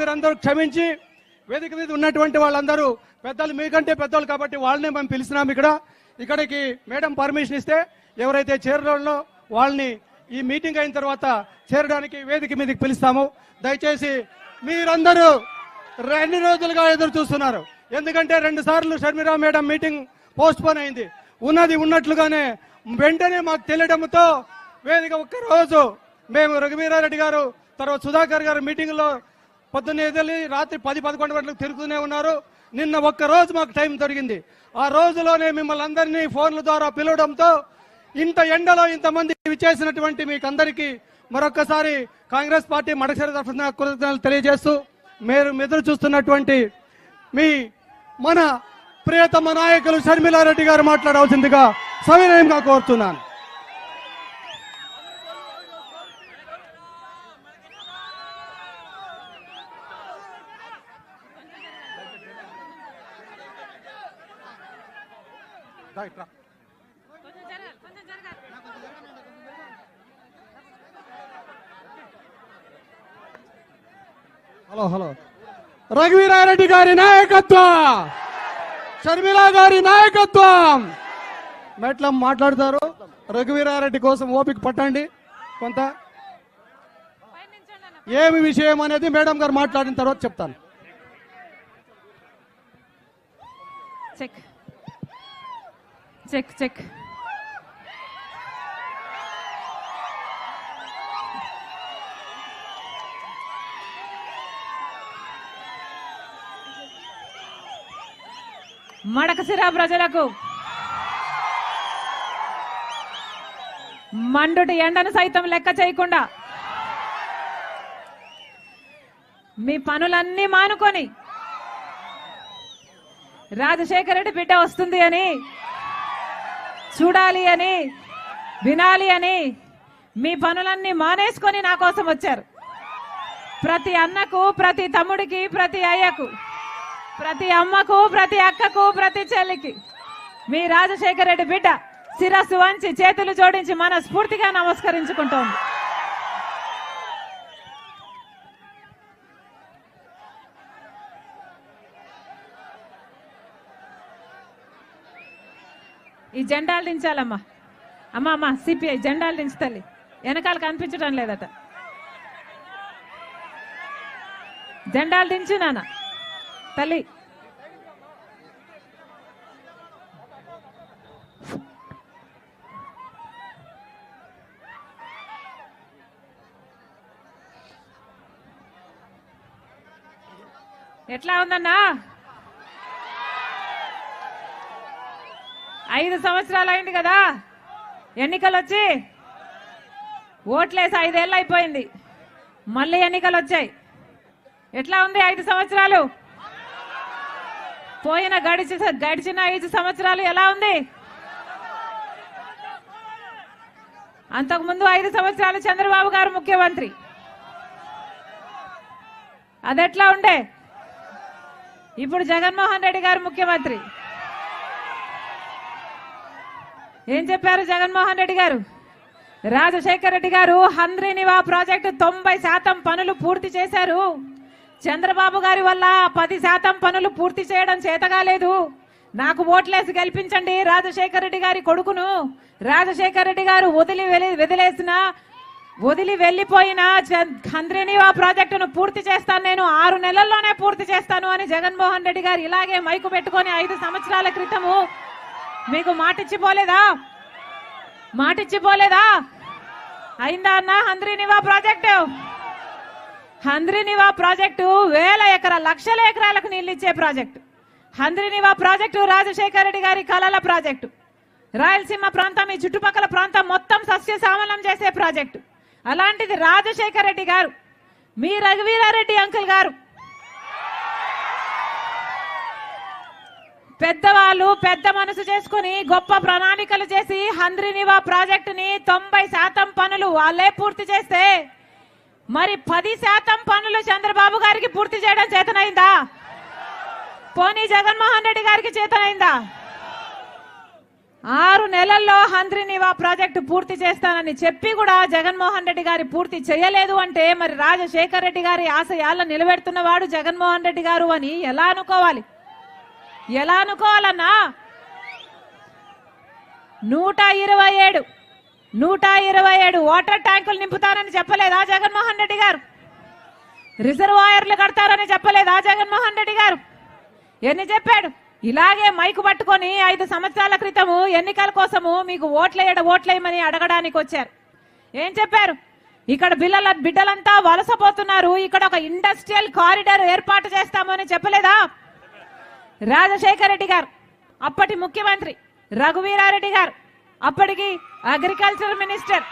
మీరందరూ క్షమించి వేదిక మీద ఉన్నటువంటి వాళ్ళందరూ పెద్దలు, మీకంటే పెద్దలు కాబట్టి వాళ్ళనే మేము పిలిచినాం. ఇక్కడికి మేడం పర్మిషన్ ఇస్తే ఎవరైతే చేరడంలో వాళ్ళని ఈ మీటింగ్ అయిన తర్వాత చేరడానికి వేదిక మీదకి పిలుస్తాము. దయచేసి మీరందరూ 2 రోజులుగా ఎదురు చూస్తున్నారు. ఎందుకంటే 2 సార్లు Sharmila madam meeting post phone అయింది. ఉన్నది ఉన్నట్లుగానే వెంటనే మాకు తెలియడంతో వేదిక ఒక్కరోజు మేము రఘువీరారెడ్డి గారు తర్వాత సుధాకర్ గారు మీటింగ్లో పొద్దున్నే ఎదిలి రాత్రి 10-11 గంటలకు తిరుగుతూనే ఉన్నారు. నిన్న ఒక్కరోజు మాకు టైం దొరికింది. ఆ రోజులోనే మిమ్మల్ని అందరినీ ఫోన్ల ద్వారా పిలవడంతో ఇంత ఎండలో ఇంతమంది విచ్చేసినటువంటి మీకు అందరికీ మరొక్కసారి కాంగ్రెస్ పార్టీ మడకసిర తరఫున కృతజ్ఞతలు తెలియజేస్తూ మీరు ఎదురు చూస్తున్నటువంటి మన ప్రియతమ నాయకులు షర్మిలారెడ్డి గారు మాట్లాడవలసిందిగా సవినయంగా కోరుతున్నాను. హలో రఘువీరారెడ్డి గారి నాయకత్వం, షర్మిలా గారి నాయకత్వం. మెట్ల మాట్లాడతారు. రఘువీరారెడ్డి కోసం ఓపిక పట్టండి. కొంత ఏమి విషయం అనేది మేడం గారు మాట్లాడిన తర్వాత చెప్తాను. చెక్ చెక్ చెక్ మడకసిర ప్రజలకు మండుటి ఎండను సైతం లెక్క చేయకుండా మీ పనులన్నీ మానుకొని రాజశేఖర రెడ్డి బిడ్డ వస్తుంది అని చూడాలి అని వినాలి అని మీ పనులన్నీ మానేసుకొని నా కోసం వచ్చారు. ప్రతి అన్నకు, ప్రతి తమ్ముడికి, ప్రతి అయ్యకు, ప్రతి అమ్మకు, ప్రతి అక్కకు, ప్రతి చెల్లికి మీ రాజశేఖర రెడ్డి బిడ్డ శిరస్సు వంచి చేతులు జోడించి మనస్ఫూర్తిగా నమస్కరించుకుంటోంది. ఈ జెండాలు దించాలమ్మా. అమ్మా సిపిఐ జెండాలు దించు తల్లి. వెనకాల కనిపించడం లేదట. జెండాలు దించు నాన్న తల్లి. ఎట్లా ఉందన్నా? 5 సంవత్సరాలు అయింది కదా ఎన్నికలు వచ్చి. ఓట్లేసి 5 ఏళ్ళు అయిపోయింది. మళ్ళీ ఎన్నికలు వచ్చాయి. ఎట్లా ఉంది 5 సంవత్సరాలు? గడిచిన 5 సంవత్సరాలు ఎలా ఉంది? అంతకుముందు 5 సంవత్సరాలు చంద్రబాబు గారు ముఖ్యమంత్రి. అదెట్లా ఉండే? ఇప్పుడు జగన్మోహన్ రెడ్డి గారు ముఖ్యమంత్రి. ఏం చెప్పారు జగన్మోహన్ రెడ్డి గారు? రాజశేఖర రెడ్డి గారు హంద్రీనివా ప్రాజెక్టు 90% పనులు పూర్తి చేశారు. చంద్రబాబు గారి వల్ల 10% పనులు పూర్తి చేయడం చేతగాలేదు. నాకు ఓట్లేసి గెలిపించండి రాజశేఖర రెడ్డి గారి కొడుకును. రాజశేఖర రెడ్డి గారు వదిలి వెళ్లిపోయిన హంద్రీనివా ప్రాజెక్టును పూర్తి చేస్తాను, నేను 6 నెలల్లోనే పూర్తి చేస్తాను అని జగన్మోహన్ రెడ్డి గారు ఇలాగే మైకు పెట్టుకొని 5 సంవత్సరాల క్రితము మీకు మాటిచ్చిపోలేదా? అయిందా అన్న హంద్రీనివా ప్రాజెక్టు? హంద్రీనివా ప్రాజెక్టు 1000 ఎకరాల లక్షల ఎకరాలకు నీళ్లు ఇచ్చే ప్రాజెక్టు. హంద్రీనివా ప్రాజెక్టు రాజశేఖర రెడ్డి గారి కలల ప్రాజెక్టు. రాయలసీమ ప్రాంతం, ఈ చుట్టుపక్కల ప్రాంతం మొత్తం సస్యశ్యామలం చేసే ప్రాజెక్టు. అలాంటిది రాజశేఖర రెడ్డి గారు, మీ రఘువీరారెడ్డి అంకుల్ గారు పెద్దవాళ్ళు పెద్ద మనసు చేసుకుని గొప్ప ప్రణాళికలు చేసి హంద్రీనివా ప్రాజెక్టుని 90% పనులు వాళ్ళే పూర్తి చేస్తే మరి 10% పనులు చంద్రబాబు గారికి పూర్తి చేయడం చేతనైందా? పోనీ జగన్మోహన్ రెడ్డి గారికి చేతనైందా? 6 నెలల్లో హంద్రీనివా ప్రాజెక్టు పూర్తి చేస్తానని చెప్పి కూడా జగన్మోహన్ రెడ్డి గారి పూర్తి చేయలేదు అంటే మరి రాజశేఖర్ రెడ్డి గారి ఆశయాలను నిలబెడుతున్నవాడు జగన్మోహన్ రెడ్డి గారు అని ఎలా అనుకోవాలి? ఎలా అనుకోవాలన్నా? 127 వాటర్ ట్యాంకులు నింపుతారని చెప్పలేదా జగన్మోహన్ రెడ్డి గారు? రిజర్వాయర్లు కడతారని చెప్పలేదా జగన్మోహన్ రెడ్డి గారు? ఎన్ని చెప్పాడు? ఇలాగే మైకు పట్టుకొని 5 సంవత్సరాల క్రితము ఎన్నికల కోసము మీకు ఓట్లేయమని అడగడానికి వచ్చారు. ఏం చెప్పారు? ఇక్కడ బిడ్డలంతా వలసపోతున్నారు, ఇక్కడ ఒక ఇండస్ట్రియల్ కారిడార్ ఏర్పాటు చేస్తామని చెప్పలేదా? రాజశేఖర్ రెడ్డి గారు, అప్పటి ముఖ్యమంత్రి రఘువీరారెడ్డి గారు, అప్పటికి అగ్రికల్చర్ మినిస్టర్